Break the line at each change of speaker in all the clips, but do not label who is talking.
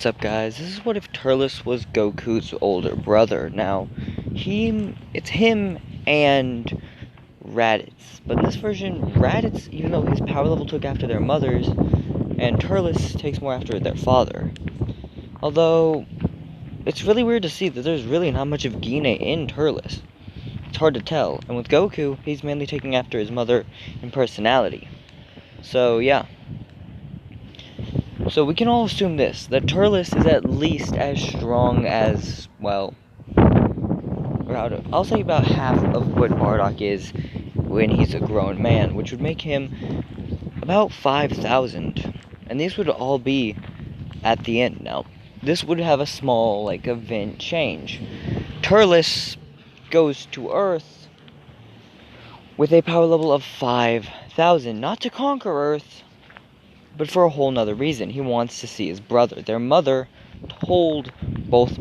What's up, guys? This is what if Turles was Goku's older brother. Now, it's him and Raditz. But in this version, Raditz, even though his power level took after their mothers, and Turles takes more after their father. Although, it's really weird to see that there's really not much of Gine in Turles. It's hard to tell. And with Goku, he's mainly taking after his mother in personality. So, yeah. So we can all assume this, that Turles is at least as strong as, well, I'll say about half of what Bardock is when he's a grown man, which would make him about 5,000. And these would all be at the end. Now, this would have a small, event change. Turles goes to Earth with a power level of 5,000, not to conquer Earth, but for a whole nother reason. He wants to see his brother. Their mother told both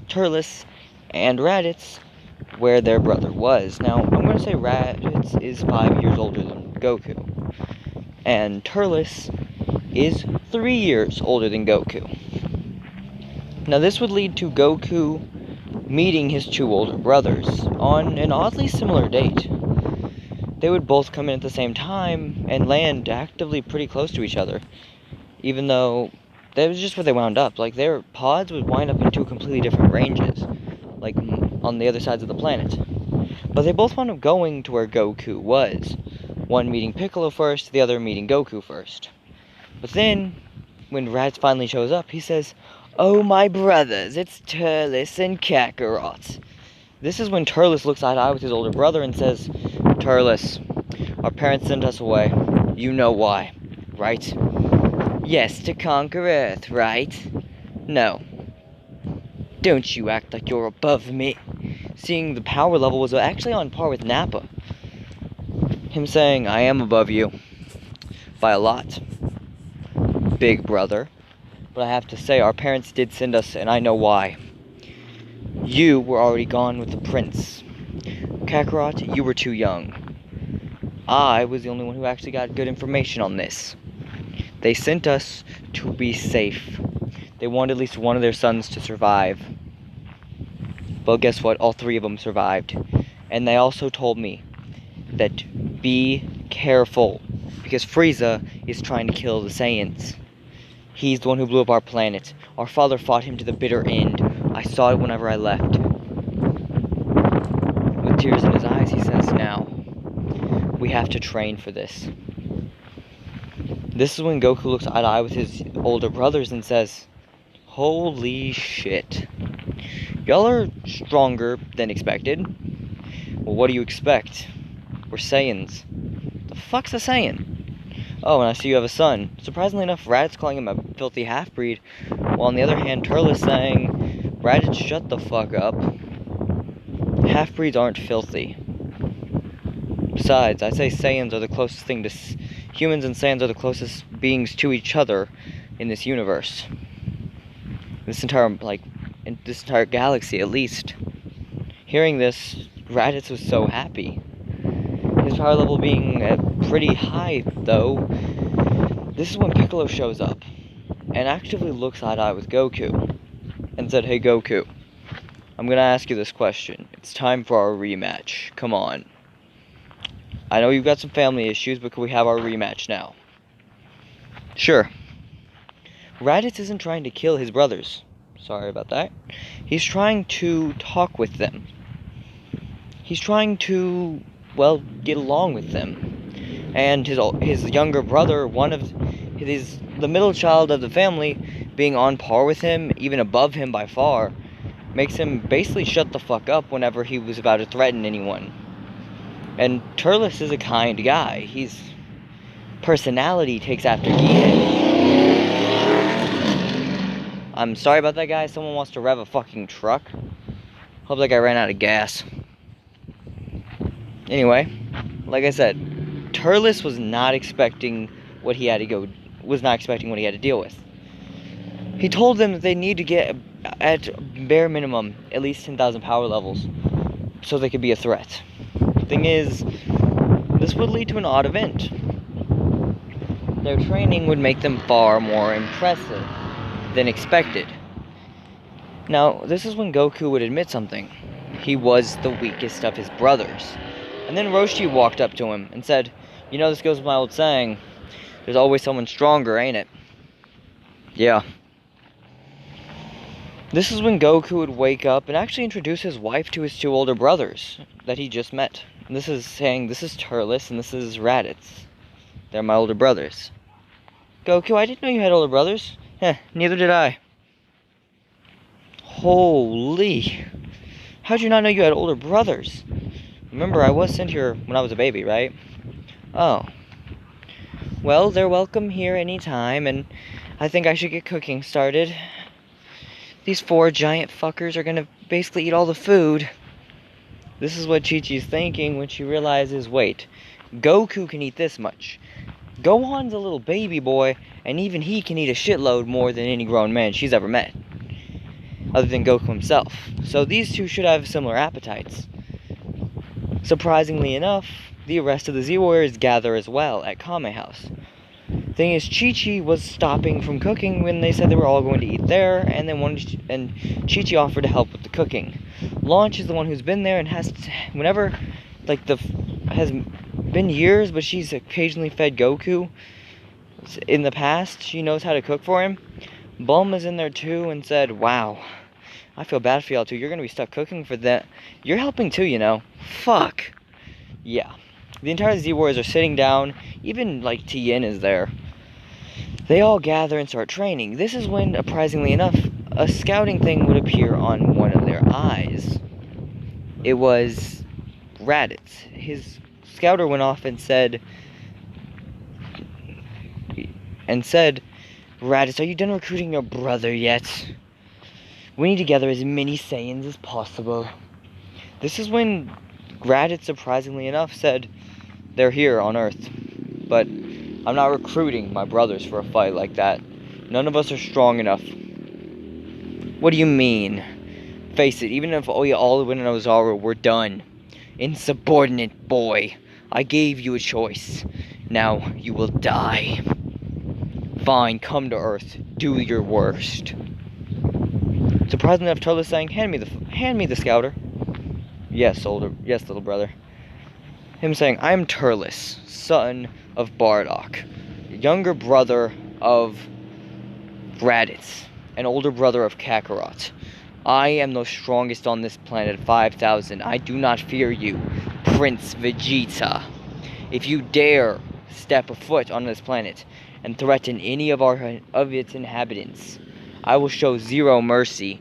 Turles and Raditz where their brother was. Now, I'm going to say Raditz is 5 years older than Goku. And Turles is 3 years older than Goku. Now, this would lead to Goku meeting his two older brothers on an oddly similar date. They would both come in at the same time and land actively pretty close to each other, even though that was just where they wound up. Their pods would wind up in two completely different ranges, on the other sides of the planet. But they both wound up going to where Goku was, one meeting Piccolo first, the other meeting Goku first. But then, when Raditz finally shows up, he says, "Oh, my brothers, it's Turles and Kakarot." This is when Turles looks eye to eye with his older brother and says, "Turles, our parents sent us away. You know why, right?" "Yes, to conquer Earth, right?" "No. Don't you act like you're above me." Seeing the power level was actually on par with Nappa. Him saying, "I am above you. By a lot, big brother. But I have to say, our parents did send us, and I know why. You were already gone with the prince. Kakarot, you were too young. I was the only one who actually got good information on this. They sent us to be safe. They wanted at least one of their sons to survive. Well, guess what? All three of them survived. And they also told me that be careful, because Frieza is trying to kill the Saiyans. He's the one who blew up our planet. Our father fought him to the bitter end. I saw it whenever I left." With tears in his eyes, he says, "Now, we have to train for this." This is when Goku looks eye to eye with his older brothers and says, "Holy shit. Y'all are stronger than expected." "Well, what do you expect? We're Saiyans." "The fuck's a Saiyan?" "Oh, and I see you have a son." Surprisingly enough, Raditz calling him a filthy half-breed, while on the other hand, Turles saying, "Raditz, shut the fuck up. Half-breeds aren't filthy. Besides, I say Saiyans are the closest thing to... humans and Saiyans are the closest beings to each other in this universe. In this entire galaxy, at least." Hearing this, Raditz was so happy. His power level being pretty high, though. This is when Piccolo shows up and actively looks eye to eye with Goku and said, "Hey, Goku, I'm gonna ask you this question. It's time for our rematch. Come on. I know you've got some family issues, but can we have our rematch now?" "Sure." Raditz isn't trying to kill his brothers. Sorry about that. He's trying to talk with them. He's trying to, well, get along with them. And his younger brother, the middle child of the family, being on par with him, even above him by far, makes him basically shut the fuck up whenever he was about to threaten anyone. And Turles is a kind guy. His personality takes after Gine. I'm sorry about that, guy. Someone wants to rev a fucking truck. Hope that guy ran out of gas. Anyway, like I said, Turles was not expecting what he had to deal with. He told them that they need to get, at bare minimum, at least 10,000 power levels, so they could be a threat. The thing is, this would lead to an odd event. Their training would make them far more impressive. than expected. Now, this is when Goku would admit something. He was the weakest of his brothers. And then Roshi walked up to him and said, "You know, this goes with my old saying, there's always someone stronger, ain't it?" Yeah. This is when Goku would wake up and actually introduce his wife to his two older brothers that he just met. And this is saying, "This is Turles and this is Raditz. They're my older brothers." "Goku, I didn't know you had older brothers." "Heh, neither did I." Holy. How'd you not know you had older brothers? Remember, I was sent here when I was a baby, right? Oh. Well, they're welcome here anytime, and I think I should get cooking started. These 4 giant fuckers are gonna basically eat all the food. This is what Chi-Chi's thinking when she realizes, wait, Goku can eat this much. Gohan's a little baby boy, and even he can eat a shitload more than any grown man she's ever met, other than Goku himself. So these two should have similar appetites. Surprisingly enough, the rest of the Z-Warriors gather as well at Kame House. Thing is, Chi-Chi was stopping from cooking when they said they were all going to eat there, and Chi-Chi offered to help with the cooking. Launch is the one who's been there and has been years, but she's occasionally fed Goku. In the past, she knows how to cook for him. Bulma's in there too and said, "Wow, I feel bad for y'all too. You're gonna be stuck cooking for that. You're helping too, you know. Fuck." Yeah. The entire Z-Warriors are sitting down. Even, Tien is there. They all gather and start training. This is when, surprisingly enough, a scouting thing would appear on one of their eyes. It was Raditz. His scouter went off and said, "Raditz, are you done recruiting your brother yet? We need to gather as many Saiyans as possible." This is when Raditz, surprisingly enough, said, "They're here on Earth, but I'm not recruiting my brothers for a fight like that. None of us are strong enough." "What do you mean? Face it, even if all win in Ozaru, we're done. Insubordinate boy, I gave you a choice. Now you will die. Fine, come to Earth. Do your worst." Surprisingly enough, Turles saying, hand me the scouter." Yes, little brother." Him saying, "I am Turles, son of Bardock, younger brother of Raditz, and older brother of Kakarot. I am the strongest on this planet, 5,000. I do not fear you, Prince Vegeta. If you dare step a foot on this planet and threaten any of its inhabitants, I will show zero mercy.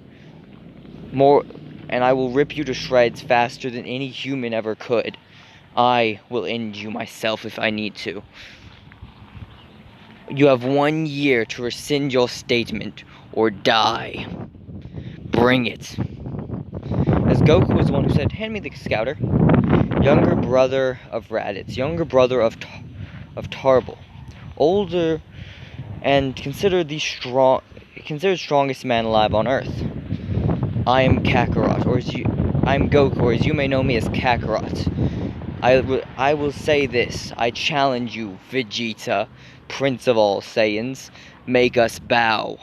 And I will rip you to shreds faster than any human ever could. I will end you myself if I need to. You have 1 year to rescind your statement or die. Bring it." As Goku was the one who said, "Hand me the scouter." Younger brother of Raditz, younger brother of Tarble, older and considered strongest man alive on Earth. "I am Kakarot, I am Goku, or as you may know me as Kakarot. I will say this. I challenge you, Vegeta, Prince of all Saiyans. Make us bow."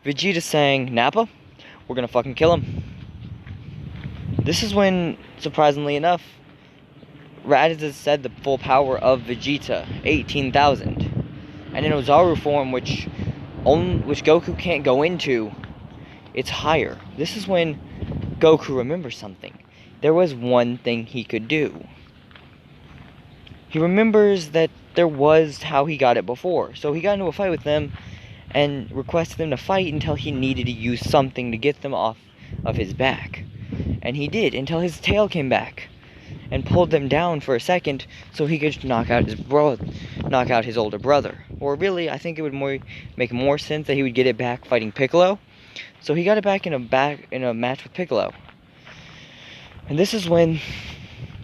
Vegeta saying, "Nappa, we're gonna fucking kill him." This is when, surprisingly enough, Raditz has said the full power of Vegeta, 18,000. And in Ozaru form, which Goku can't go into, it's higher. This is when Goku remembers something. There was one thing he could do. He remembers that there was how he got it before. So he got into a fight with them and requested them to fight until he needed to use something to get them off of his back. And he did, until his tail came back and pulled them down for a second so he could knock out his older brother. Or really, I think it would make more sense that he would get it back fighting Piccolo. So he got it back in a match with Piccolo. And this is when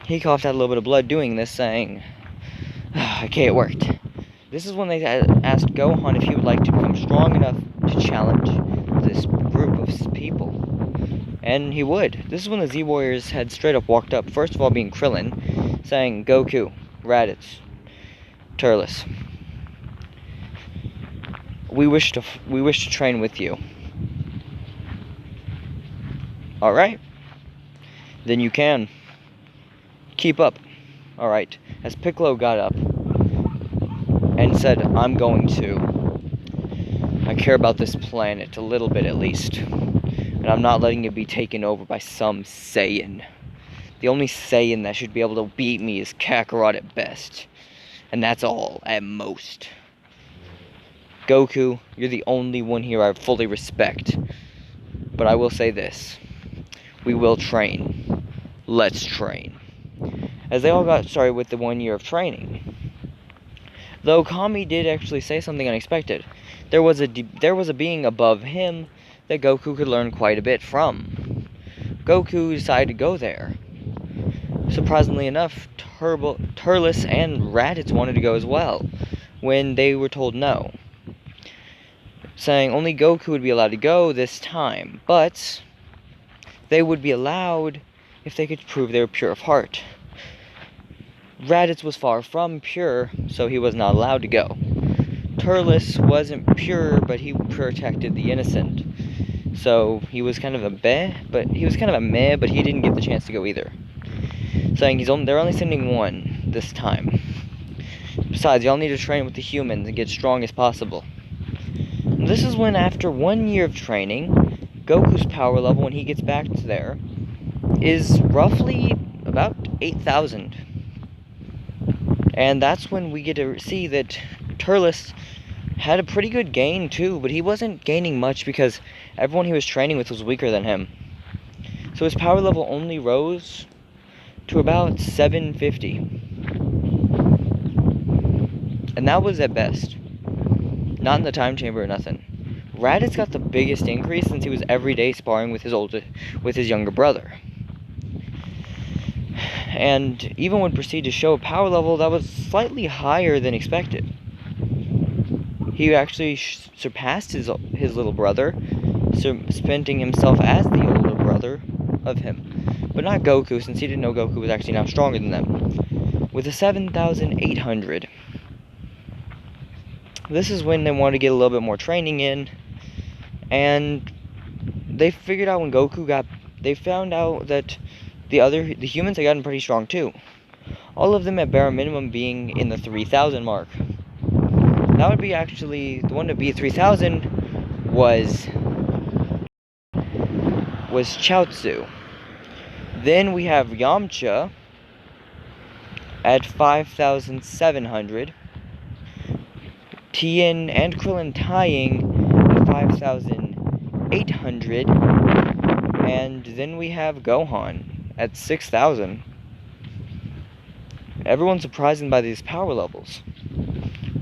he coughed out a little bit of blood doing this, saying, "Okay, it worked." This is when they asked Gohan if he would like to become strong enough to challenge this group of people. And he would. This is when the Z-Warriors had straight up walked up, first of all being Krillin, saying, "Goku, Raditz, Turles. We wish to train with you. Alright. Then you can. Keep up. Alright. As Piccolo got up and said, I'm going to. I care about this planet a little bit at least. And I'm not letting it be taken over by some Saiyan. The only Saiyan that should be able to beat me is Kakarot at best. And that's all, at most. Goku, you're the only one here I fully respect. But I will say this. We will train. Let's train. As they all got started with the 1 year of training. Though Kami did actually say something unexpected. There was a being above him that Goku could learn quite a bit from. Goku decided to go there. Surprisingly enough, Turles and Raditz wanted to go as well, when they were told no. Saying only Goku would be allowed to go this time, but they would be allowed if they could prove they were pure of heart. Raditz was far from pure, so he was not allowed to go. Turles wasn't pure, but he protected the innocent. So he was kind of a meh, but he didn't get the chance to go either. Saying they're only sending one this time. Besides, y'all need to train with the humans and get strong as possible. And this is when, after 1 year of training, Goku's power level when he gets back to there is roughly about 8,000. And that's when we get to see that Turles had a pretty good gain too, but he wasn't gaining much because everyone he was training with was weaker than him. So his power level only rose to about 750. And that was at best. Not in the time chamber or nothing. Raditz got the biggest increase since he was every day sparring with his younger brother. And even would proceed to show a power level that was slightly higher than expected. He actually surpassed his little brother, cementing himself as the older brother of him. But not Goku, since he didn't know Goku was actually now stronger than them. With a 7,800. This is when they wanted to get a little bit more training in. And they figured out when they found out that the humans had gotten pretty strong too. All of them at bare minimum being in the 3,000 mark. That would be actually, the one to be 3,000 was Chaozu. Then we have Yamcha at 5,700. Tien and Krillin tying at 5,800. And then we have Gohan at 6,000. Everyone's surprised by these power levels,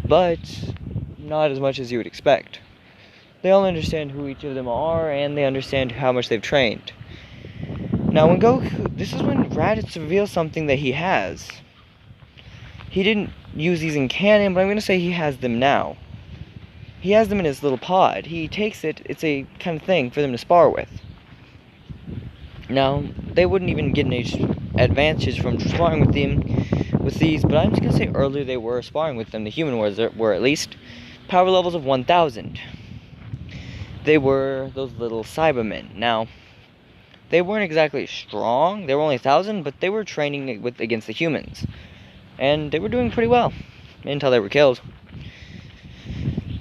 but not as much as you would expect. They all understand who each of them are, and they understand how much they've trained. Now when this is when Raditz reveals something that he has. He didn't use these in canon, but I'm going to say he has them now. He has them in his little pod. He takes it's a kind of thing for them to spar with. Now, they wouldn't even get any advantage from sparring with these, but I'm just going to say earlier they were sparring with them. The human were at least power levels of 1,000. They were those little Cybermen. Now, they weren't exactly strong. They were only 1,000, but they were training against the humans. And they were doing pretty well, until they were killed.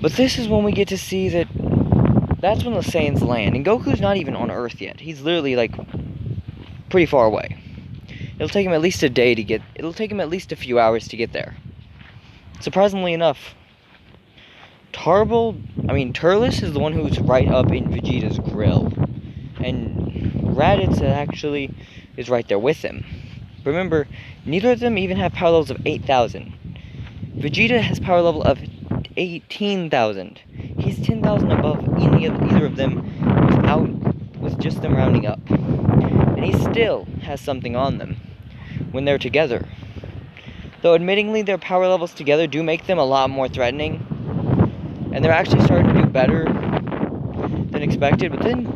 But this is when we get to see that's when the Saiyans land. And Goku's not even on Earth yet. He's literally, pretty far away. It'll take him at least it'll take him at least a few hours to get there. Surprisingly enough, Turles is the one who's right up in Vegeta's grill. And Raditz actually is right there with him. Remember, neither of them even have power levels of 8,000. Vegeta has power level of 18,000. He's 10,000 above either of them with just them rounding up. And he still has something on them when they're together. Though admittingly their power levels together do make them a lot more threatening. And they're actually starting to do better than expected. But then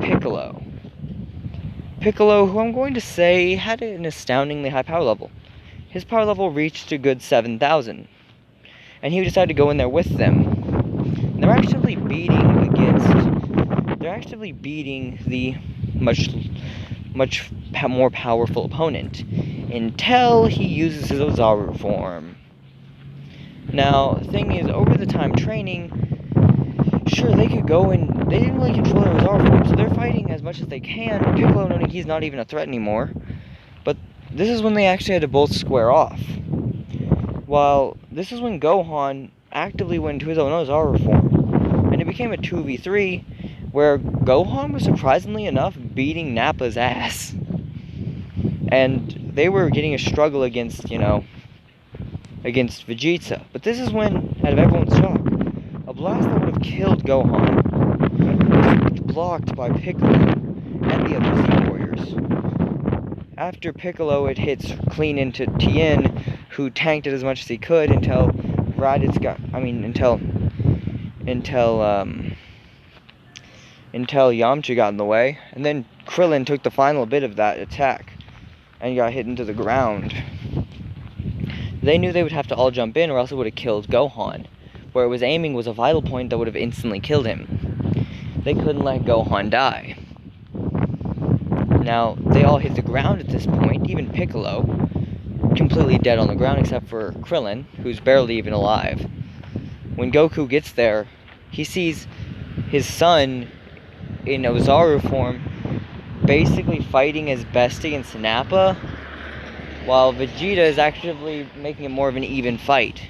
Piccolo, who I'm going to say had an astoundingly high power level. His power level reached a good 7,000. And he decided to go in there with them. And they're actually beating the much more powerful opponent until he uses his Ozaru form. Now, the thing is, over the time training, sure, they could go and they didn't really control their Ozaru form, so they're fighting as much as they can. Piccolo knowing he's not even a threat anymore. But this is when they actually had to both square off. While this is when Gohan actively went into his own Ozaru form, and it became a 2v3, where Gohan was surprisingly enough beating Nappa's ass. And they were getting a struggle against, against Vegeta. But this is when, out of everyone's shock, a blast that would have killed Gohan was blocked by Piccolo and the other Z Warriors. After Piccolo, it hits clean into Tien, who tanked it as much as he could until until Yamcha got in the way, and then Krillin took the final bit of that attack and got hit into the ground. They knew they would have to all jump in or else it would have killed Gohan. Where it was aiming was a vital point that would have instantly killed him. They couldn't let Gohan die. Now, they all hit the ground at this point, even Piccolo, completely dead on the ground except for Krillin, who's barely even alive. When Goku gets there, he sees his son in Ozaru form basically fighting his best against Nappa, while Vegeta is actively making it more of an even fight.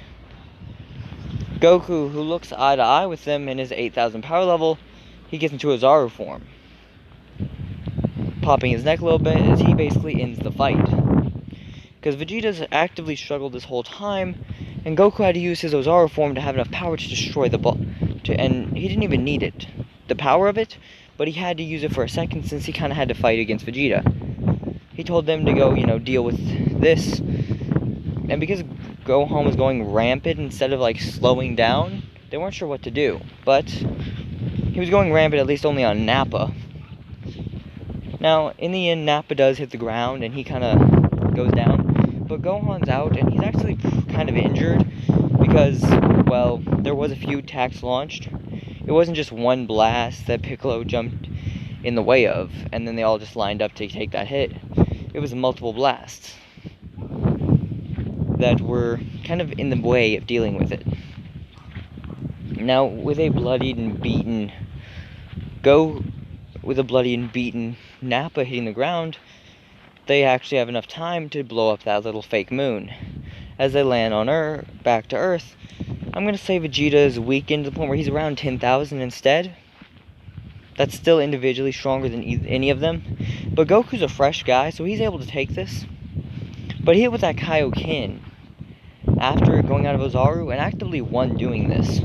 Goku, who looks eye to eye with them in his 8,000 power level, he gets into Ozaru form, popping his neck a little bit as he basically ends the fight. Because Vegeta's actively struggled this whole time, and Goku had to use his Ozaru form to have enough power to destroy the ball. And he didn't even need it, the power of it, but he had to use it for a second since he kind of had to fight against Vegeta. He told them to go, deal with this. And because Gohan was going rampant instead of, slowing down, they weren't sure what to do. But he was going rampant, at least only on Nappa. Now, in the end, Nappa does hit the ground, and he kind of goes down. But Gohan's out, and he's actually kind of injured because, well, there was a few attacks launched. It wasn't just one blast that Piccolo jumped in the way of, and then they all just lined up to take that hit. It was multiple blasts that were kind of in the way of dealing with it. Now, with a bloodied and beaten Nappa hitting the ground, they actually have enough time to blow up that little fake moon. As they land on back to Earth, I'm going to say Vegeta is weakened to the point where he's around 10,000 instead. That's still individually stronger than any of them. But Goku's a fresh guy, so he's able to take this. But he hit with that Kaioken after going out of Ozaru and actively won doing this.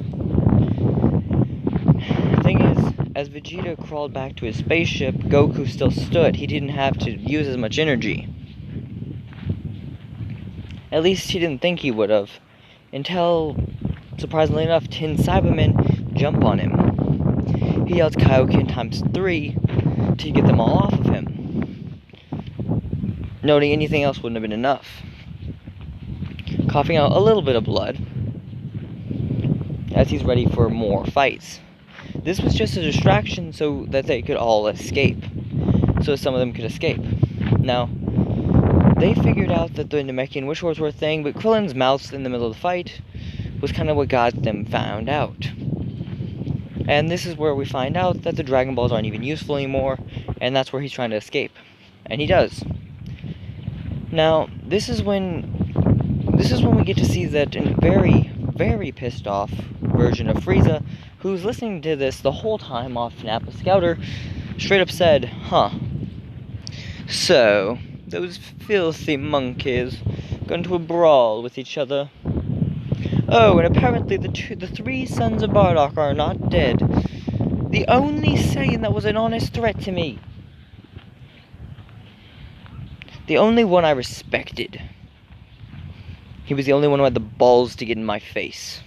The thing is, as Vegeta crawled back to his spaceship, Goku still stood. He didn't have to use as much energy. At least he didn't think he would have. Until, surprisingly enough, 10 Cybermen jump on him. He yells Kaioken times 3 to get them all off of him. Noting anything else wouldn't have been enough. Coughing out a little bit of blood as he's ready for more fights. This was just a distraction so that they could all escape. So some of them could escape. Now, they figured out that the Namekian Wish Wars were a thing, but Krillin's mouth in the middle of the fight was kind of what got them found out. And this is where we find out that the Dragon Balls aren't even useful anymore, and that's where he's trying to escape. And he does. Now, this is when we get to see that a very, very pissed off version of Frieza, who's listening to this the whole time off Nappa Scouter, straight up said, so, those filthy monkeys got into a brawl with each other. Oh, and apparently the 3 sons of Bardock are not dead. The only Saiyan that was an honest threat to me. The only one I respected. He was the only one who had the balls to get in my face.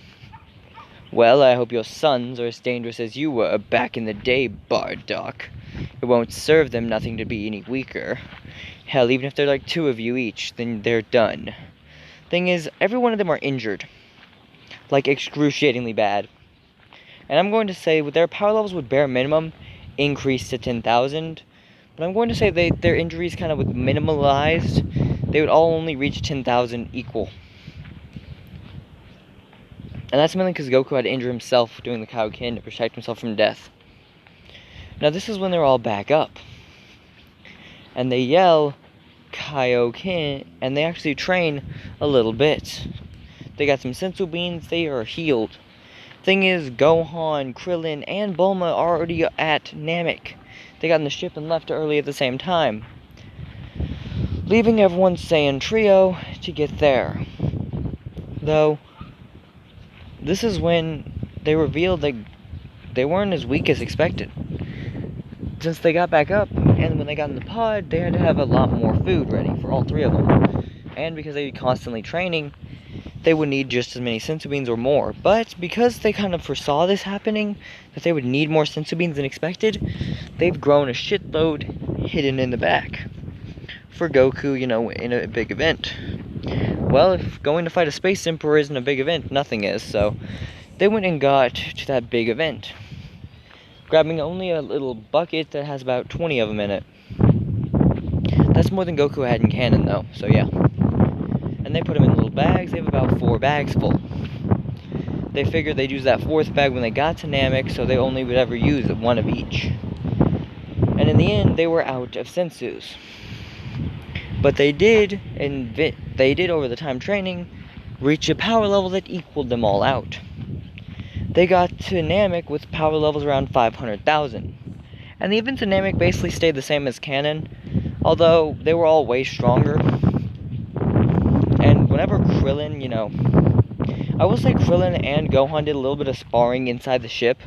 Well, I hope your sons are as dangerous as you were back in the day, Bardock. It won't serve them nothing to be any weaker. Hell, even if they're like 2 of you each, then they're done. Thing is, every one of them are injured. Like, excruciatingly bad. And I'm going to say their power levels would bare minimum increase to 10,000. But I'm going to say their injuries kind of would minimalized. They would all only reach 10,000 equal. And that's mainly because Goku had to injure himself doing the Kaioken to protect himself from death. Now this is when they're all back up. And they yell Kaioken, and they actually train a little bit. They got some senzu beans, they are healed. Thing is, Gohan, Krillin, and Bulma are already at Namek. They got in the ship and left early at the same time, leaving everyone's Saiyan trio to get there. Though, this is when they revealed that they weren't as weak as expected. Since they got back up, and when they got in the pod, they had to have a lot more food ready for all three of them. And because they were constantly training, they would need just as many senzu beans or more. But because they kind of foresaw this happening, that they would need more senzu beans than expected, they've grown a shitload hidden in the back for Goku, you know, in a big event. Well, if going to fight a space emperor isn't a big event, nothing is. So they went and got to that big event, grabbing only a little bucket that has about 20 of them in it. That's more than Goku had in canon, though, so yeah. And they put them in little bags. They have about 4 bags full. They figured they'd use that 4th bag when they got to Namek, so they only would ever use 1 of each. And in the end, they were out of senzus. But they did over the time training, reach a power level that equaled them all out. They got to Namek with power levels around 500,000. And the events in Namek basically stayed the same as canon, although they were all way stronger. And whenever Krillin, you know, I will say Krillin and Gohan did a little bit of sparring inside the ship,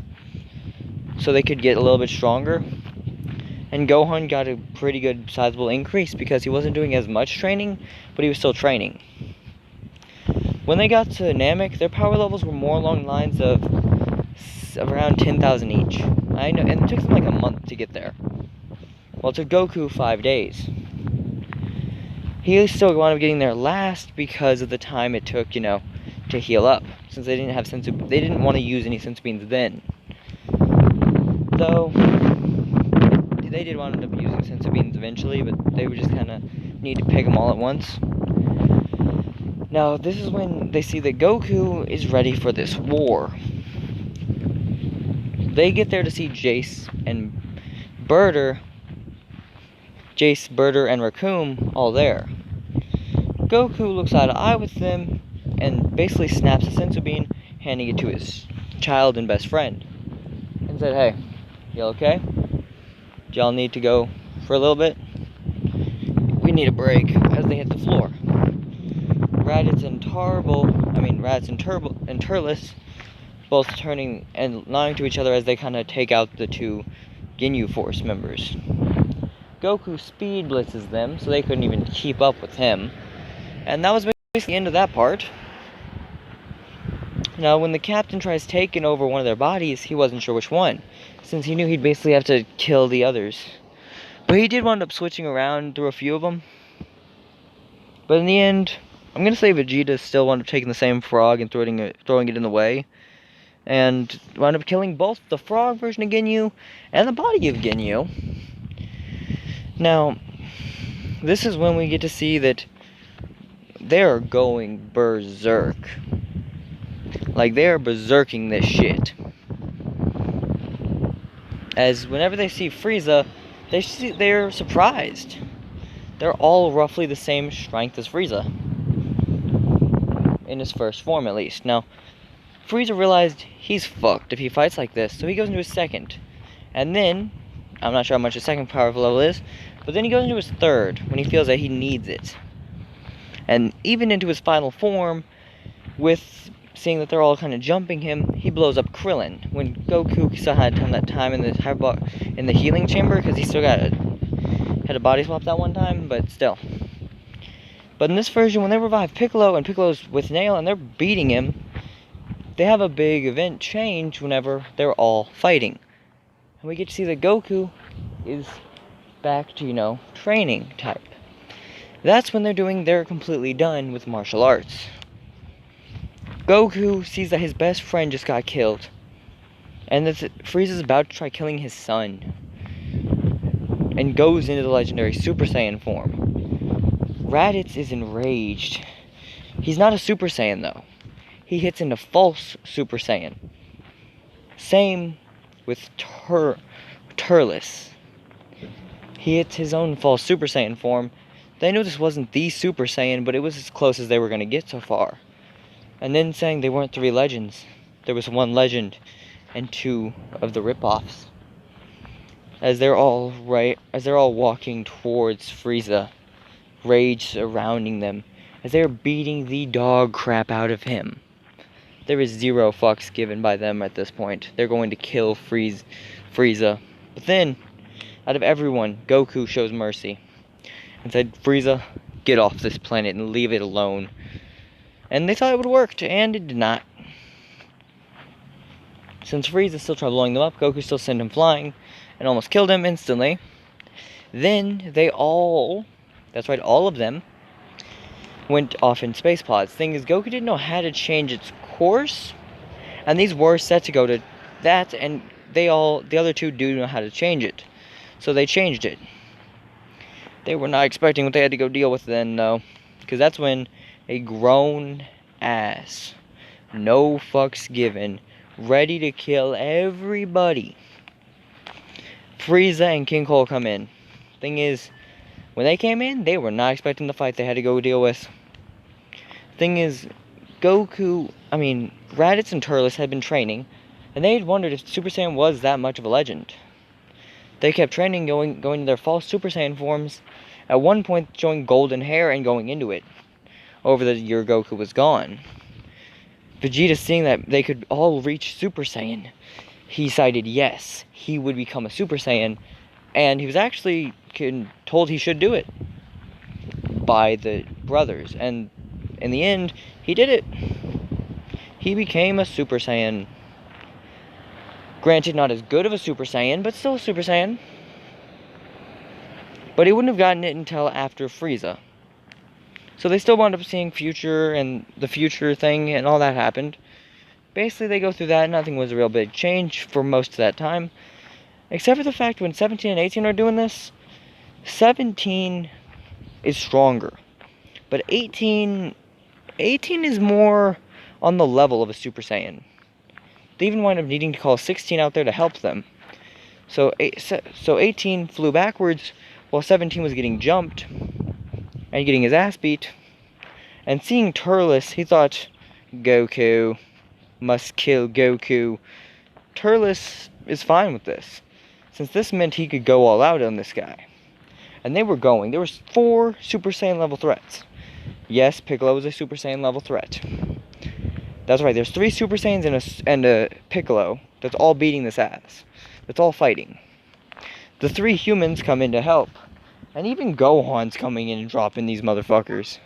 so they could get a little bit stronger. And Gohan got a pretty good sizable increase because he wasn't doing as much training, but he was still training. When they got to Namek, their power levels were more along the lines of around 10,000 each. I know, and it took them like a month to get there. Well, it took Goku 5 days. He still wound up getting there last because of the time it took, you know, to heal up. Since they didn't have they didn't want to use any senzu beans then. Though they did wind up using senzu beans eventually, but they would just kind of need to pick them all at once. Now, this is when they see that Goku is ready for this war. They get there to see Jace, Birder, and Raccoon all there. Goku looks eye to eye with them and basically snaps a senzu bean, handing it to his child and best friend, and said, "Hey, y'all okay? Do y'all need to go for a little bit? We need a break," as they hit the floor. Raditz and Turles both turning and nodding to each other as they kind of take out the 2 Ginyu Force members. Goku speed blitzes them, so they couldn't even keep up with him. And that was basically the end of that part. Now, when the captain tries taking over one of their bodies, he wasn't sure which one, since he knew he'd basically have to kill the others. But he did wind up switching around through a few of them. But in the end, I'm going to say Vegeta still wound up taking the same frog and throwing it in the way. And wound up killing both the frog version of Ginyu and the body of Ginyu. Now, this is when we get to see that they're going berserk. Like, they're berserking this shit. As whenever they see Frieza, they're surprised. They're all roughly the same strength as Frieza. In his first form, at least. Now, Frieza realized he's fucked if he fights like this, so he goes into his second. And then, I'm not sure how much his second powerful level is, but then he goes into his third, when he feels that he needs it. And even into his final form, with seeing that they're all kind of jumping him, he blows up Krillin. When Goku still had that time in the healing chamber, because he still had a body swap that one time, but still. But in this version, when they revive Piccolo, and Piccolo's with Nail, and they're beating him, they have a big event change whenever they're all fighting. And we get to see that Goku is back to, you know, training type. That's when they're completely done with martial arts. Goku sees that his best friend just got killed. And Frieza's about to try killing his son, and goes into the legendary Super Saiyan form. Raditz is enraged. He's not a Super Saiyan though. He hits into false Super Saiyan. Same with Turles. He hits his own false Super Saiyan form. They knew this wasn't the Super Saiyan, but it was as close as they were going to get so far. And then saying they weren't 3 legends. There was 1 legend and 2 of the ripoffs. As they're all walking towards Frieza, rage surrounding them, as they're beating the dog crap out of him. There is 0 fucks given by them at this point. They're going to kill Frieza. But then, out of everyone, Goku shows mercy and said, Frieza, get off this planet and leave it alone. And they thought it would work, and it did not. Since Frieza still tried blowing them up, Goku still sent him flying and almost killed him instantly. Then they all of them, went off in space pods. Thing is, Goku didn't know how to change its course, and these were set to go to that, and the other 2 do know how to change it. So they changed it. They were not expecting what they had to go deal with then, though, because that's when a grown ass, no fucks given, ready to kill everybody, Frieza and King Cole come in. Thing is, when they came in, they were not expecting the fight they had to go deal with. Thing is, Raditz and Turles had been training, and they had wondered if Super Saiyan was that much of a legend. They kept training, going to their false Super Saiyan forms, at one point showing golden hair and going into it. Over the year Goku was gone. Vegeta, seeing that they could all reach Super Saiyan, he decided yes, he would become a Super Saiyan, and he was actually told he should do it by the brothers, and in the end, he did it. He became a Super Saiyan. Granted, not as good of a Super Saiyan, but still a Super Saiyan. But he wouldn't have gotten it until after Frieza. So they still wound up seeing future, and the future thing, and all that happened. Basically, they go through that. Nothing was a real big change for most of that time. Except for the fact when 17 and 18 are doing this, 17 is stronger. But 18 is more on the level of a Super Saiyan. They even wind up needing to call 16 out there to help them. So 18 flew backwards while 17 was getting jumped and getting his ass beat. And seeing Turles, he thought, Goku, must kill Goku. Turles is fine with this, since this meant he could go all out on this guy. And they were going. There was 4 Super Saiyan level threats. Yes, Piccolo was a Super Saiyan level threat. That's right, there's 3 Super Saiyans and a Piccolo that's all beating this ass. That's all fighting. The 3 humans come in to help. And even Gohan's coming in and dropping these motherfuckers.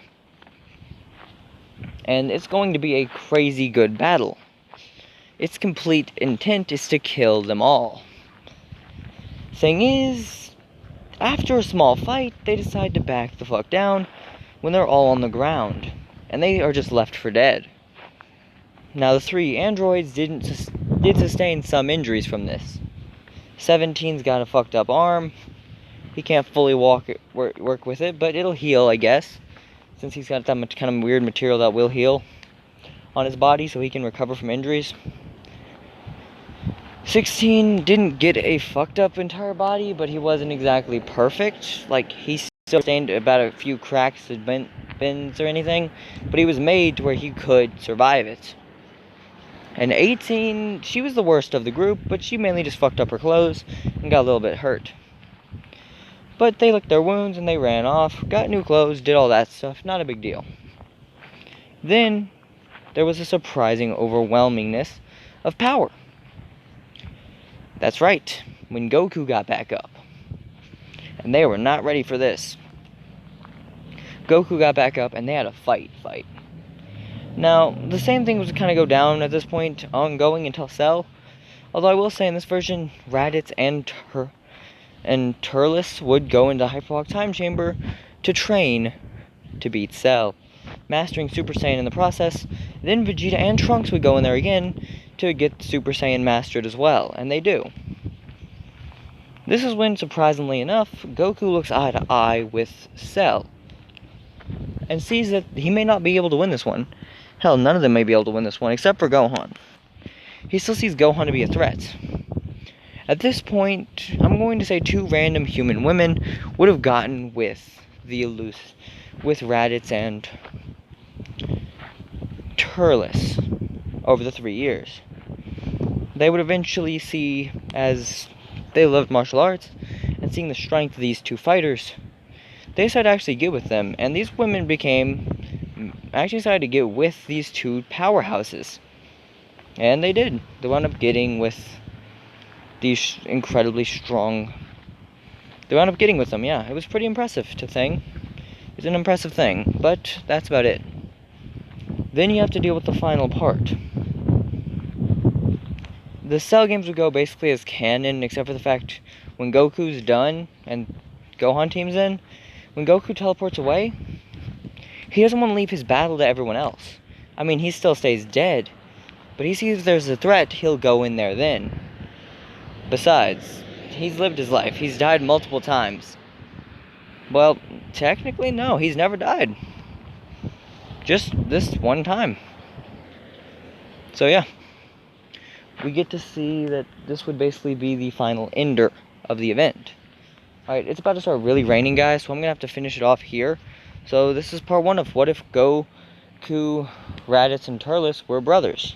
And it's going to be a crazy good battle. Its complete intent is to kill them all. Thing is, after a small fight, they decide to back the fuck down when they're all on the ground. And they are just left for dead. Now, the 3 androids did sustain some injuries from this. 17's got a fucked up arm. He can't fully work with it, but it'll heal, I guess. Since he's got that much kind of weird material that will heal on his body, so he can recover from injuries. 16 didn't get a fucked up entire body, but he wasn't exactly perfect. Like, he still sustained about a few cracks and bends or anything, but he was made to where he could survive it. And 18, she was the worst of the group, but she mainly just fucked up her clothes and got a little bit hurt. But they licked their wounds and they ran off, got new clothes, did all that stuff, not a big deal. Then, there was a surprising overwhelmingness of power. That's right, when Goku got back up. And they were not ready for this. Goku got back up and they had a fight. Now, the same thing was to kind of go down at this point, ongoing until Cell. Although I will say in this version, Raditz and Turles would go into Hyperwalk Time Chamber to train to beat Cell, mastering Super Saiyan in the process. Then Vegeta and Trunks would go in there again to get Super Saiyan mastered as well, and they do. This is when, surprisingly enough, Goku looks eye to eye with Cell, and sees that he may not be able to win this one. Hell, none of them may be able to win this one, except for Gohan. He still sees Gohan to be a threat. At this point, I'm going to say 2 random human women would have gotten with Raditz and Turles over the 3 years. They would eventually see, as they loved martial arts, and seeing the strength of these 2 fighters, they decided to actually get with them, and these women actually decided to get with these 2 powerhouses. And they did. They wound up getting with these incredibly strong... They wound up getting with them, yeah. It was pretty impressive to think. It's an impressive thing, but that's about it. Then you have to deal with the final part. The Cell games would go basically as canon, except for the fact when Goku's done and Gohan teams in, when Goku teleports away, he doesn't want to leave his battle to everyone else. I mean, he still stays dead, but he sees if there's a threat, he'll go in there then. Besides, he's lived his life. He's died multiple times. Well, technically, no. He's never died. Just this one time. So, yeah. We get to see that this would basically be the final ender of the event. Alright, it's about to start really raining, guys, so I'm going to have to finish it off here. So, this is part 1 of What If Goku, Raditz, and Turles were brothers.